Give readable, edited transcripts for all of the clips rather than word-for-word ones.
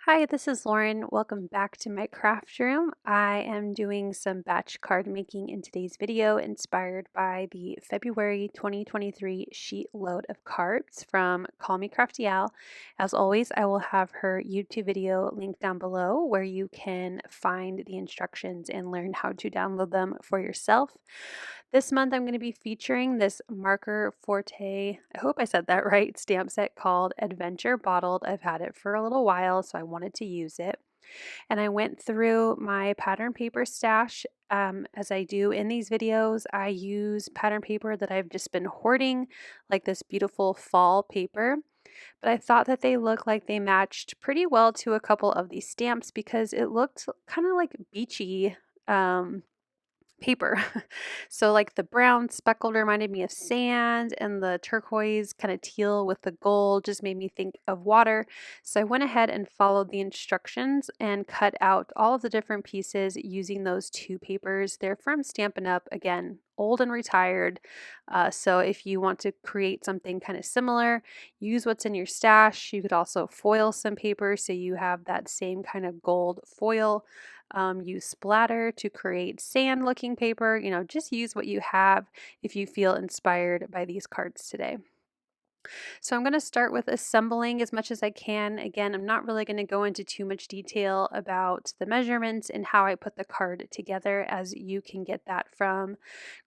Hi, this is Lauren. Welcome back to my craft room. I am doing some batch card making in today's video inspired by the February 2023 sheet load of cards from Call Me Crafty Al. As always, I will have her YouTube video linked down below where you can find the instructions and learn how to download them for yourself. This month I'm going to be featuring this Maker Forte, I hope I said that right, stamp set called Adventure Bottled. I've had it for a little while, so I wanted to use it. And I went through my pattern paper stash. As I do in these videos, I use pattern paper that I've just been hoarding, like this beautiful fall paper. But I thought that they looked like they matched pretty well to a couple of these stamps because it looked kind of like beachy. Paper. So like the brown speckled reminded me of sand, and the turquoise kind of teal with the gold just made me think of water. So I went ahead and followed the instructions and cut out all of the different pieces using those two papers. They're from Stampin' Up, again, old and retired. So if you want to create something kind of similar, use what's in your stash. You could also foil some paper so you have that same kind of gold foil. Use splatter to create sand looking paper. Just use what you have if you feel inspired by these cards today. So I'm going to start with assembling as much as I can. Again, I'm not really going to go into too much detail about the measurements and how I put the card together, as you can get that from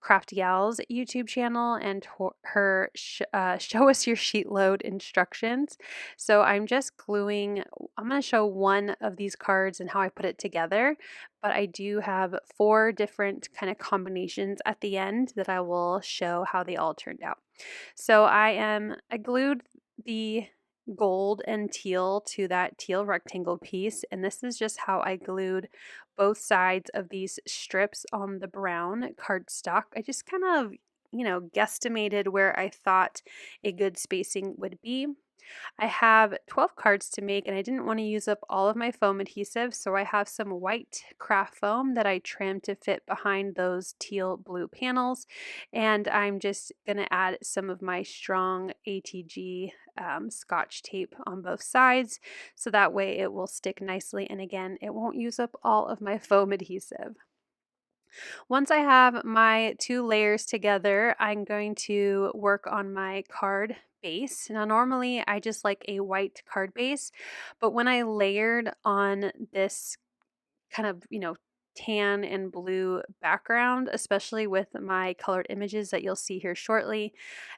Crafty Owl's YouTube channel and her Show Us Your Sheet Load instructions. So I'm just gluing, I'm going to show one of these cards and how I put it together, but I do have 4 different kind of combinations at the end that I will show how they all turned out. So I glued the gold and teal to that teal rectangle piece, and this is just how I glued both sides of these strips on the brown cardstock. I just kind of, guesstimated where I thought a good spacing would be. I have 12 cards to make, and I didn't want to use up all of my foam adhesive, so I have some white craft foam that I trimmed to fit behind those teal blue panels, and I'm just going to add some of my strong ATG scotch tape on both sides, so that way it will stick nicely, and again, it won't use up all of my foam adhesive. Once I have my 2 layers together, I'm going to work on my card base. Now, normally I just like a white card base, but when I layered on this kind of, tan and blue background, especially with my colored images that you'll see here shortly,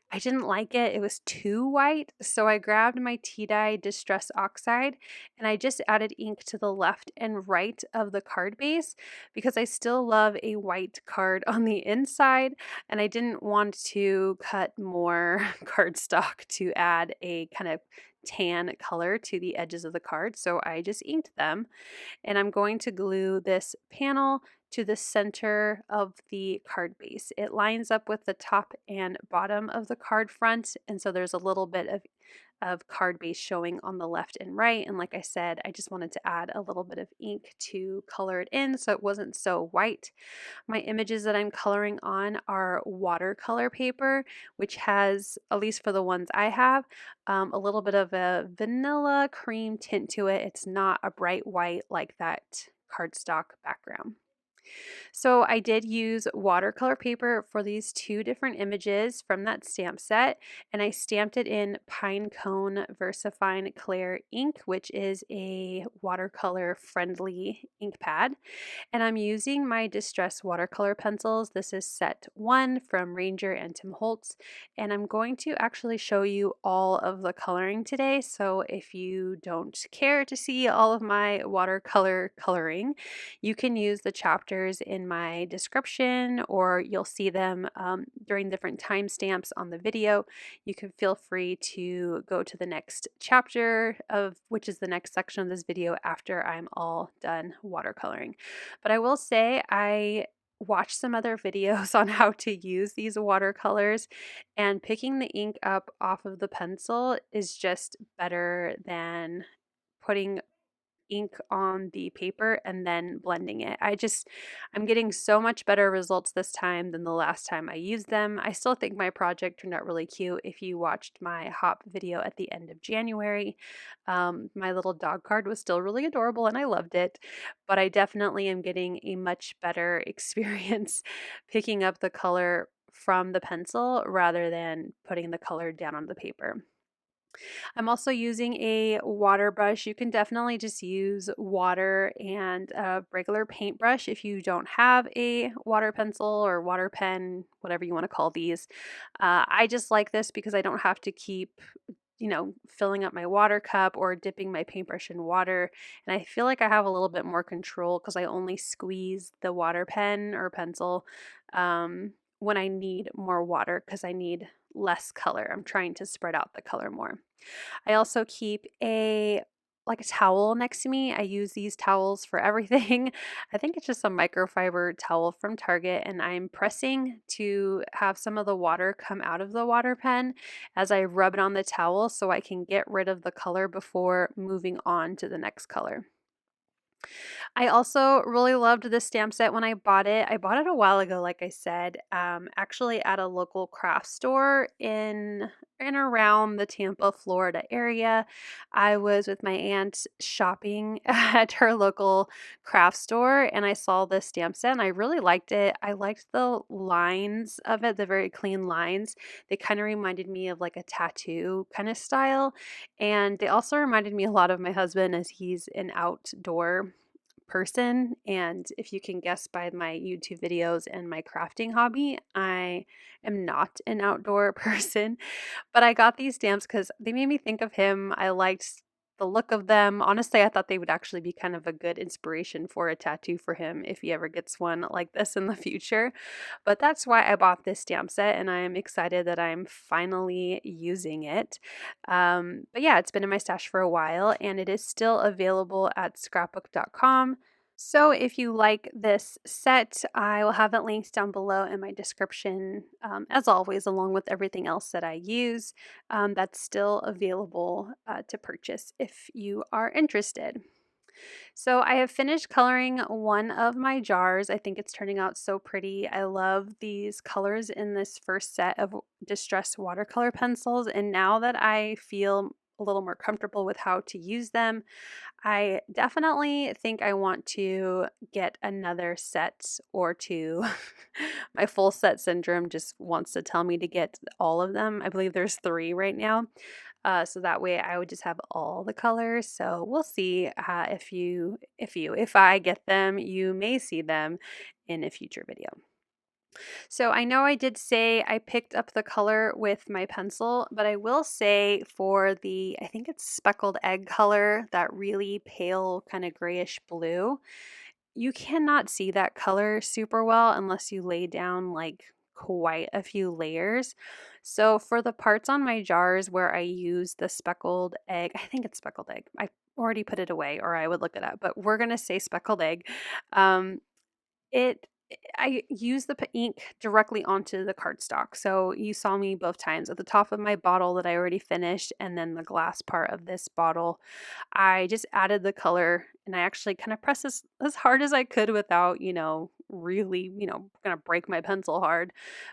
I didn't like it. It was too white. So I grabbed my tea dye Distress Oxide and I just added ink to the left and right of the card base because I still love a white card on the inside, and I didn't want to cut more cardstock to add a kind of tan color to the edges of the card. So I just inked them, and I'm going to glue this panel to the center of the card base. It lines up with the top and bottom of the card front, and so there's a little bit of card base showing on the left and right. And like I said, I just wanted to add a little bit of ink to color it in so it wasn't so white. My images that I'm coloring on are watercolor paper, which has, at least for the ones I have, a little bit of a vanilla cream tint to it. It's not a bright white like that cardstock background. So I did use watercolor paper for these 2 different images from that stamp set, and I stamped it in Pinecone VersaFine Clair ink, which is a watercolor friendly ink pad. And I'm using my Distress watercolor pencils. This is set 1 from Ranger and Tim Holtz, and I'm going to actually show you all of the coloring today. So if you don't care to see all of my watercolor coloring, you can use the chapters in my description, or you'll see them during different timestamps on the video. You can feel free to go to the next chapter, of which is the next section of this video after I'm all done watercoloring. But I will say I watched some other videos on how to use these watercolors, and picking the ink up off of the pencil is just better than putting ink on the paper and then blending it. I'm getting so much better results this time than the last time I used them. I still think my project turned out really cute. If you watched my hop video at the end of January, my little dog card was still really adorable and I loved it, but I definitely am getting a much better experience picking up the color from the pencil rather than putting the color down on the paper. I'm also using a water brush. You can definitely just use water and a regular paintbrush if you don't have a water pencil or water pen, whatever you want to call these. I just like this because I don't have to keep filling up my water cup or dipping my paintbrush in water. And I feel like I have a little bit more control because I only squeeze the water pen or pencil when I need more water because I need less color. I'm trying to spread out the color more. I also keep a towel next to me. I use these towels for everything. I think it's just a microfiber towel from Target, and I'm pressing to have some of the water come out of the water pen as I rub it on the towel so I can get rid of the color before moving on to the next color. I also really loved this stamp set when I bought it. I bought it a while ago, like I said, actually at a local craft store in around the Tampa, Florida area. I was with my aunt shopping at her local craft store and I saw this stamp set and I really liked it. I liked the lines of it, the very clean lines. They kind of reminded me of like a tattoo kind of style. And they also reminded me a lot of my husband as he's an outdoor person. And if you can guess by my YouTube videos and my crafting hobby, I am not an outdoor person. But I got these stamps because they made me think of him. I liked the look of them. Honestly, I thought they would actually be kind of a good inspiration for a tattoo for him if he ever gets one like this in the future. But that's why I bought this stamp set, and I'm excited that I'm finally using it. But yeah, it's been in my stash for a while, and it is still available at scrapbook.com. So if you like this set, I will have it linked down below in my description, as always, along with everything else that I use that's still available to purchase if you are interested. So I have finished coloring one of my jars. I think it's turning out so pretty. I love these colors in this first set of distressed watercolor pencils, and now that I feel a little more comfortable with how to use them, I definitely think I want to get another set or two. My full set syndrome just wants to tell me to get all of them. I believe there's 3 right now. So that way I would just have all the colors. So we'll see if I get them, you may see them in a future video. So I know I did say I picked up the color with my pencil, but I will say for I think it's speckled egg color, that really pale kind of grayish blue, you cannot see that color super well unless you lay down like quite a few layers. So for the parts on my jars where I use the speckled egg, I think it's speckled egg. I already put it away or I would look it up, but we're going to say speckled egg. Um, it I use the ink directly onto the cardstock. So you saw me both times at the top of my bottle that I already finished and then the glass part of this bottle. I just added the color and I actually kind of pressed as hard as I could without, really, gonna break my pencil hard.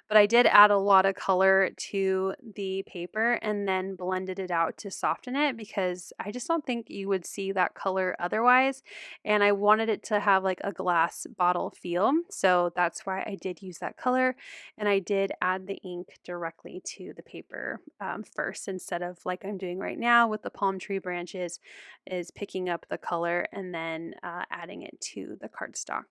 But I did add a lot of color to the paper and then blended it out to soften it because I just don't think you would see that color otherwise. And I wanted it to have like a glass bottle feel. So that's why I did use that color. And I did add the ink directly to the paper first instead of like I'm doing right now with the palm tree branches, is picking up the color and then adding it to the cardstock.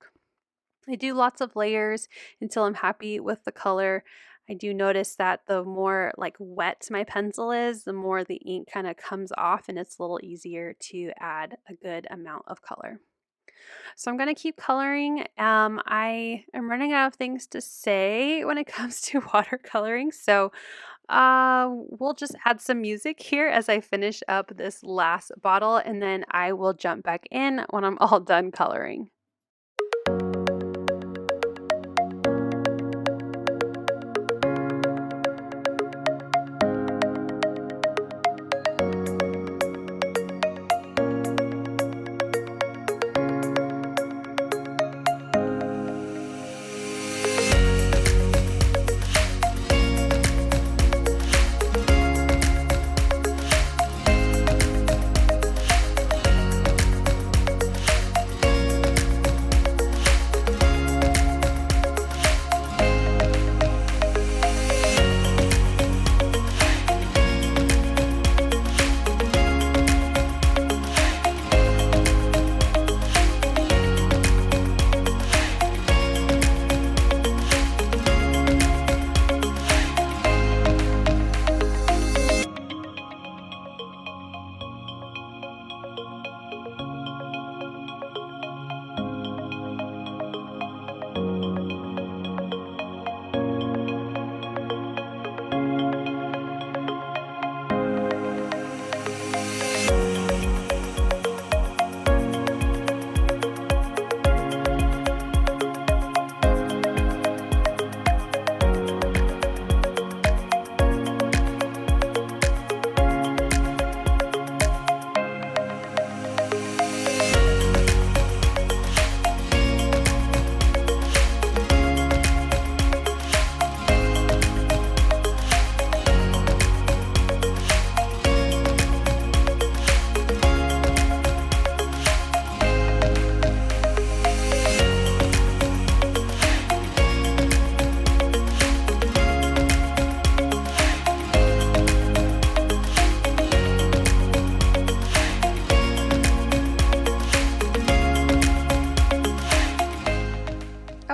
I do lots of layers until I'm happy with the color. I do notice that the more like wet my pencil is, the more the ink kind of comes off and it's a little easier to add a good amount of color. So I'm going to keep coloring. I am running out of things to say when it comes to watercoloring. So we'll just add some music here as I finish up this last bottle and then I will jump back in when I'm all done coloring.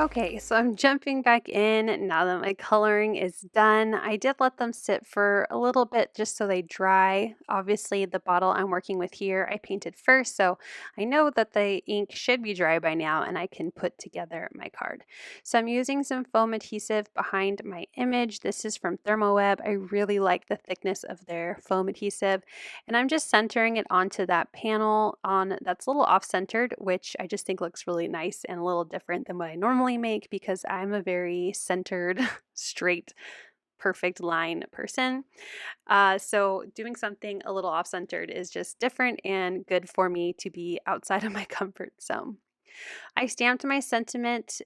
Okay, so I'm jumping back in now that my coloring is done. I did let them sit for a little bit just so they dry. Obviously, the bottle I'm working with here, I painted first, so I know that the ink should be dry by now and I can put together my card. So I'm using some foam adhesive behind my image. This is from Thermoweb. I really like the thickness of their foam adhesive, and I'm just centering it onto that panel on that's a little off-centered, which I just think looks really nice and a little different than what I normally make because I'm a very centered, straight, perfect line person. So doing something a little off-centered is just different and good for me to be outside of my comfort zone. I stamped my sentiment.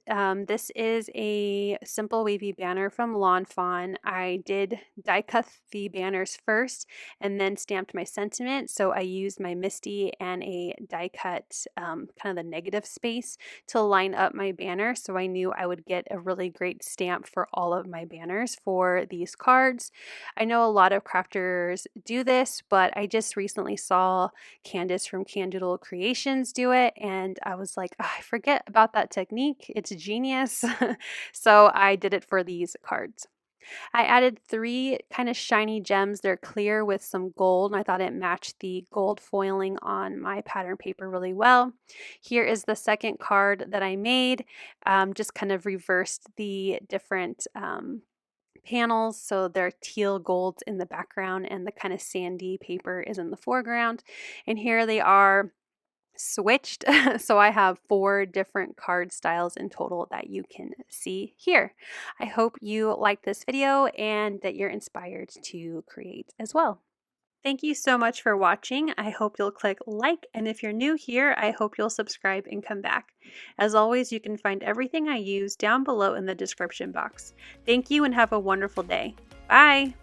This is a simple wavy banner from Fawn. I did die cut the banners first and then stamped my sentiment. So I used my Misty and a die cut kind of the negative space to line up my banner. So I knew I would get a really great stamp for all of my banners for these cards. I know a lot of crafters do this, but I just recently saw Candace from Doodle Creations do it, and I was like, "Oh, I forget about that technique. It's genius." So I did it for these cards. I added 3 kind of shiny gems. They're clear with some gold, and I thought it matched the gold foiling on my pattern paper really well. Here is the second card that I made. Just kind of reversed the different panels, so they're teal gold in the background and the kind of sandy paper is in the foreground, and here they are switched. So I have 4 different card styles in total that you can see here. I hope you like this video and that you're inspired to create as well. Thank you so much for watching. I hope you'll click like, and if you're new here, I hope you'll subscribe and come back. As always, you can find everything I use down below in the description box. Thank you and have a wonderful day. Bye!